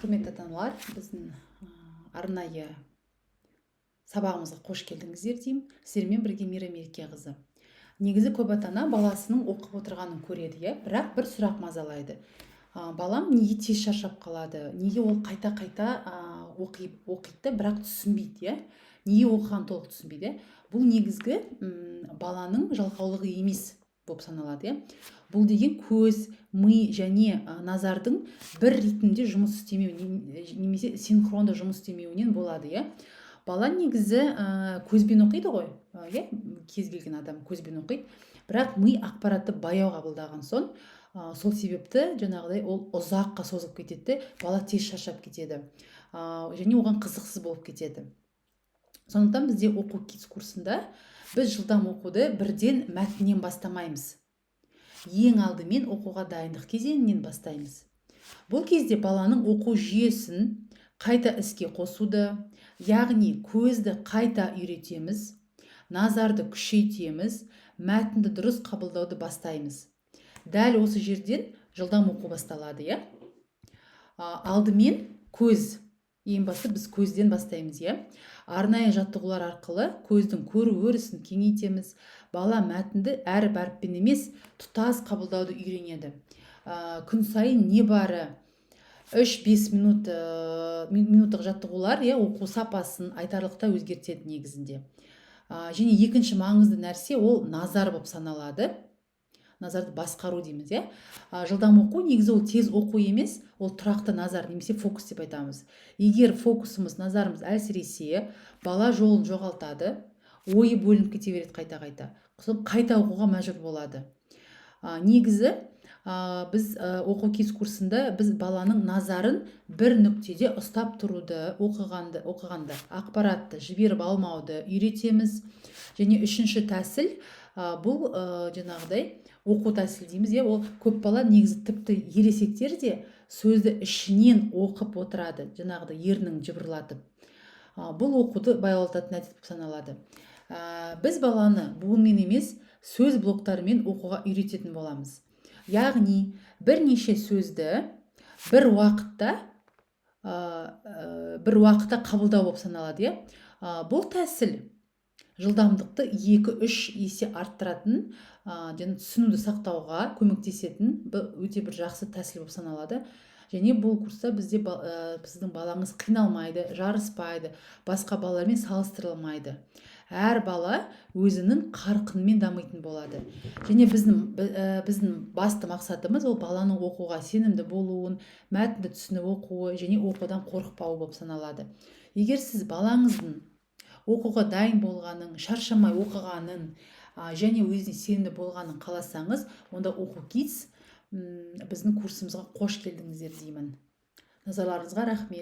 Құрметті ата-аналар, біздің арнайы сабағымызға қош келдіңіздер деймін. Сіздермен бірге Мира Мерекеқызы. Негізі көп ата-ана баласының оқып отырғанын көреді, бірақ бір сұрақ мазалайды. Балам неге тез шаршап қалады? Неге ол қайта-қайта оқиды, бірақ түсінбейді, неге оқыған толық түсінбейді? Бұл негізгі баланың жалқаулығы емес болып саналады. Бұл деген көз, ми және назардың бір ритмде жұмыс істемеу немесе синхронды жұмыс істемеуінен болады. Бала негізі көзбен оқиды ғой, кез келген адам көзбен оқиды, бірақ ми ақпаратты баяу қабылдаған соң, сол себепті жаңағыдай ол ұзаққа созып кетеді, бала тез шаршап кетеді және оған қызықсыз болып кетеді. Сондықтан бізде оқу кидс курсында біз жылдам оқуды бірден мәтіннен бастамаймыз. Ең алдымен оқуға дайындық кезеңінен бастаймыз. Бұл кезде баланың оқу жүйесін қайта іске қосуды, яғни көзді қайта үйретеміз, назарды күшейтеміз, мәтінді дұрыс қабылдауды бастаймыз. Дәл осы жерден жылдам оқу басталады. Алдымен көз. Ең басты біз көзден бастаймыз. Арнайы жаттығулар арқылы көздің көру өрісін кеңейтеміз. Бала мәтінді әр әріппен емес, тұтас қабылдауды үйренеді. Күн сайын небары 3-5 минуттық жаттығулар оқу сапасын айтарлықтай өзгертеді негізінде. Және екінші маңызды нәрсе ол назар болып саналады. Назарды басқару дейміз. Жылдам оқу негізі ол тез оқу емес, ол тұрақты назар немесе фокус деп айтамыз. Егер фокусымыз, назарымыз әлсіресе, бала жолын жоғалтады, ойы бөлініп кете береді қайта-қайта. Қайта оқуға мәжбүр болады. Негізі біз оқу кидс курсында біз баланың назарын бір нүктеде ұстап тұруды, оқығанда ақпаратты жіберіп алмауды үйретеміз. Және үшінші тәсіл бұл жаңағыдай оқу тәсіл дейміз. Ол көп бала негізі тіпті ересектер де сөзді ішінен оқып отырады, жаңағыдай ернін жыбырлатып. Бұл оқуды баяулататын әдет болып саналады. Біз баланы буынмен емес, сөз блоктарымен оқуға үйрететін боламыз. Яғни бірнеше сөзді бір уақытта қабылдау болып саналады. Бұл тәсіл жылдамдықты 2-3 есе арттыратын, және түсінуді сақтауға көмектесетін өте бір жақсы тәсіл болып саналады. Және бұл курста біздің балаңыз қиналмайды, жарыспайды, басқа балалармен салыстырылмайды. Әр бала өзінің қарқынымен дамитын болады. Және біздің басты мақсатымыз ол баланың оқуға сенімді болуын, мәтінді түсініп оқуы және оқудан қорықпауы болып саналады. Егер сіз балаңыздың оқуға дайын болғанын, шаршамай оқығанын және өзіне сенімді болғанын қаласаңыз, онда оқу кидс біздің курсымызға қош келдіңіздер деймін. Назарларыңызға рахмет.